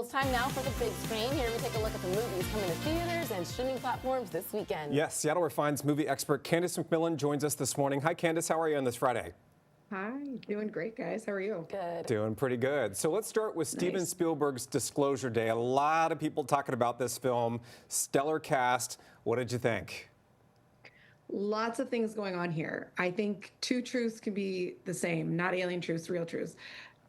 it's time now for the big screen. Here we take a look at the movies coming to theaters and streaming platforms this weekend. Yes, Seattle Refined's movie expert Candace McMillan joins us this morning. Hi, Candace. How are you on this Friday? Hi, doing great, guys. How are you? Good. Doing pretty good. So let's start with Steven Spielberg's Disclosure Day. A lot of people talking about this film. Stellar cast. What did you think? Lots of things going on here. I think two truths can be the same, not alien truths, real truths.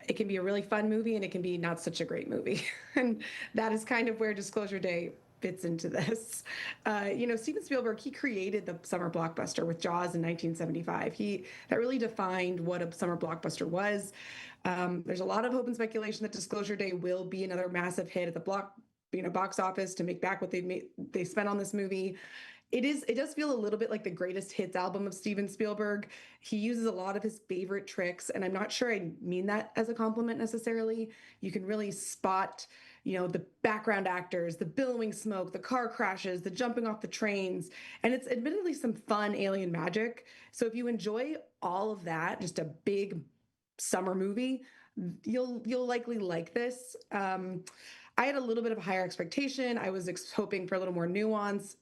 It can be a really fun movie and it can be not such a great movie. And that is kind of where Disclosure Day fits into this. Steven Spielberg, he created the summer blockbuster with Jaws in 1975. That really defined what a summer blockbuster was. There's a lot of hope and speculation that Disclosure Day will be another massive hit at the box office to make back what they spent on this movie. It does feel a little bit like the greatest hits album of Steven Spielberg. He uses a lot of his favorite tricks, and I'm not sure I mean that as a compliment necessarily. You can really spot, the background actors, the billowing smoke, the car crashes, the jumping off the trains, and it's admittedly some fun alien magic. So if you enjoy all of that, just a big summer movie, you'll likely like this. I had a little bit of a higher expectation. I was hoping for a little more nuance.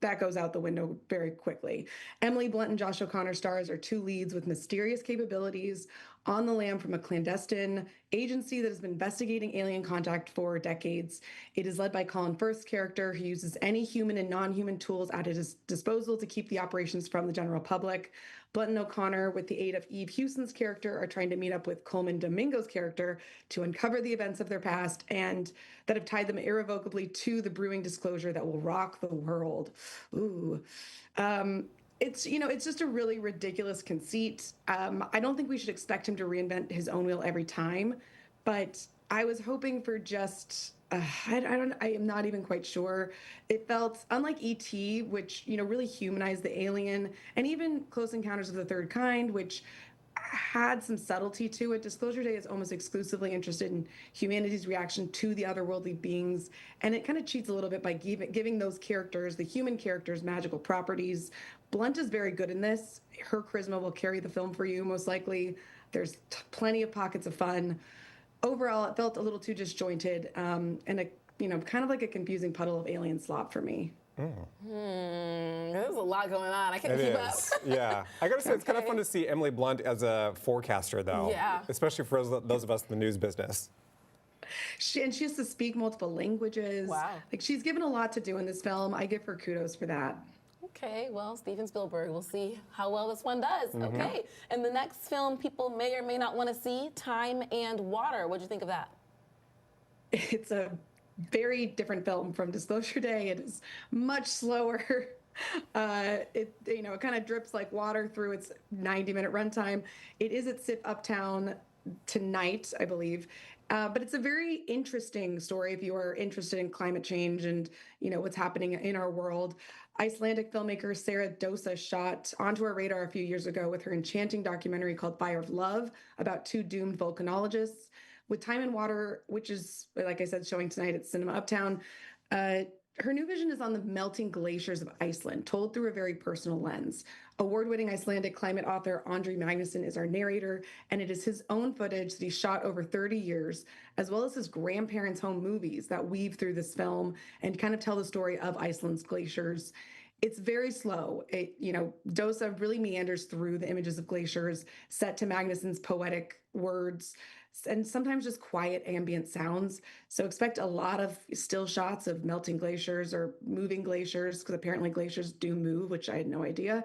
That goes out the window very quickly. Emily Blunt and Josh O'Connor stars are two leads with mysterious capabilities on the lam from a clandestine agency that has been investigating alien contact for decades. It is led by Colin Firth's character, who uses any human and non-human tools at his disposal to keep the operations from the general public. Blunt and O'Connor, with the aid of Eve Hewson's character, are trying to meet up with Coleman Domingo's character to uncover the events of their past and that have tied them irrevocably to the brewing disclosure that will rock the world. Ooh. It's just a really ridiculous conceit. I don't think we should expect him to reinvent his own wheel every time, but I was hoping for just I am not even quite sure. It felt unlike E.T., which really humanized the alien, and even Close Encounters of the Third Kind, which had some subtlety to it. Disclosure Day is almost exclusively interested in humanity's reaction to the otherworldly beings, and it kind of cheats a little bit by giving those characters, the human characters, magical properties. Blunt is very good in this. Her charisma will carry the film for you, most likely. There's plenty of pockets of fun. Overall, it felt a little too disjointed, and kind of like a confusing puddle of alien slop for me. There's a lot going on. I can't keep up. Yeah. I got to say, it's kind of fun to see Emily Blunt as a forecaster, though. Yeah. Especially for those of us in the news business. She has to speak multiple languages. Wow. She's given a lot to do in this film. I give her kudos for that. Okay, well, Steven Spielberg, we'll see how well this one does. Okay, and the next film people may or may not want to see, Time and Water. What'd you think of that? It's a very different film from Disclosure Day. It is much slower. It kind of drips like water through its 90-minute runtime. It is at SIFF Uptown tonight, I believe. But it's a very interesting story if you are interested in climate change and what's happening in our world. Icelandic filmmaker Sarah Dosa shot Onto Our Radar a few years ago with her enchanting documentary called Fire of Love about two doomed volcanologists. With Time and Water, which is, like I said, showing tonight at Cinema Uptown, her new vision is on the melting glaciers of Iceland, told through a very personal lens. Award-winning Icelandic climate author Andri Magnusson is our narrator, and it is his own footage that he shot over 30 years, as well as his grandparents' home movies that weave through this film and kind of tell the story of Iceland's glaciers. It's very slow. Dosa really meanders through the images of glaciers, set to Magnusson's poetic words, and sometimes just quiet ambient sounds. So expect a lot of still shots of melting glaciers or moving glaciers, because apparently glaciers do move, which I had no idea.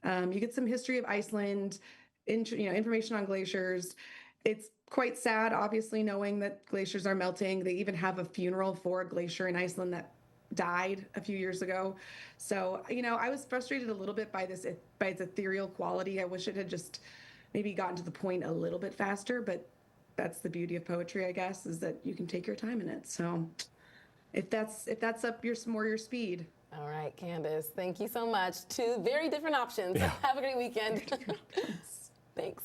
You get some history of Iceland, information on glaciers. It's quite sad, obviously, knowing that glaciers are melting. They even have a funeral for a glacier in Iceland that died a few years ago. So, I was frustrated a little bit by its ethereal quality. I wish it had just maybe gotten to the point a little bit faster, but that's the beauty of poetry, I guess, is that you can take your time in it. So if that's up more your speed. All right, Candace, thank you so much. Two very different options. Yeah. Have a great weekend. Thanks.